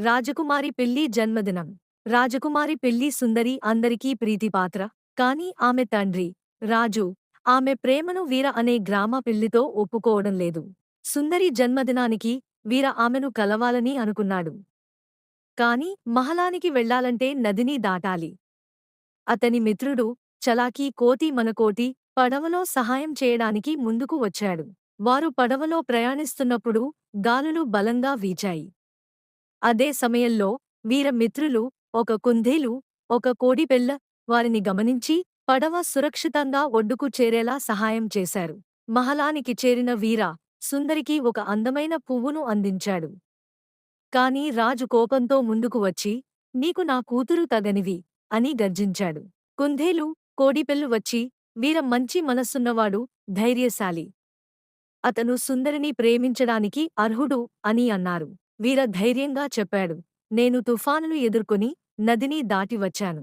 రాజకుమారి పెళ్లి జన్మదినం. రాజకుమారి పెళ్లి సుందరి అందరికీ ప్రీతిపాత్ర. కాని ఆమె తండ్రి, రాజు, ఆమె ప్రేమను వీర అనే గ్రామ పెళ్లితో ఒప్పుకోవడం లేదు. సుందరి జన్మదినానికి వీర ఆమెను కలవాలని అనుకున్నాడు. కాని మహలానికి వెళ్లాలంటే నదిని దాటాలి. అతని మిత్రుడు, చలాకీ కోతి మనకోటి, పడవలో సహాయం చేయడానికి ముందుకు వచ్చాడు. వారు పడవలో ప్రయాణిస్తున్నప్పుడు గాలులు బలంగా వీచాయి. అదే సమయంలో వీర మిత్రులు, ఒక కుందేలు, ఒక కోడిపెల్ల వారిని గమనించి పడవ సురక్షితంగా ఒడ్డుకు చేరేలా సహాయం చేశారు. మహలానికి చేరిన వీర సుందరికి ఒక అందమైన పువ్వును అందించాడు. కాని రాజు కోపంతో ముందుకు వచ్చి, నీకు నా కూతురు తగనివి అని గర్జించాడు. కుందేలు, కోడిపెల్లు వచ్చి, వీర మంచి మనస్సున్నవాడు, ధైర్యశాలి. అతను సుందరిని ప్రేమించడానికి అర్హుడు అని అన్నారు. వీర ధైర్యంగా చెప్పాడు, నేను తుఫానును ఎదుర్కొని నదిని దాటి వచ్చాను.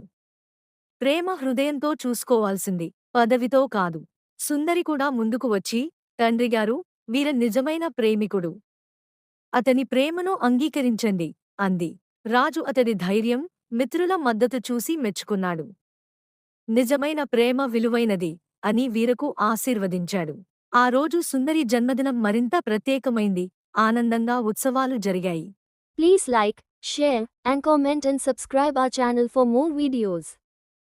ప్రేమ హృదయంతో చూసుకోవాల్సింది, పదవితో కాదు. సుందరి కూడా ముందుకు వచ్చి, తండ్రిగారు, వీర నిజమైన ప్రేమికుడు. అతని ప్రేమను అంగీకరించండి అంది. రాజు అతడి ధైర్యం, మిత్రుల మద్దతు చూసి మెచ్చుకున్నాడు. నిజమైన ప్రేమ విలువైనది అని వీరకు ఆశీర్వదించాడు. ఆ రోజు సుందరి జన్మదినం మరింత ప్రత్యేకమైంది. ఆనందంగా ఉత్సవాలు జరిగాయి. Please like, share, and comment and subscribe our channel for more videos.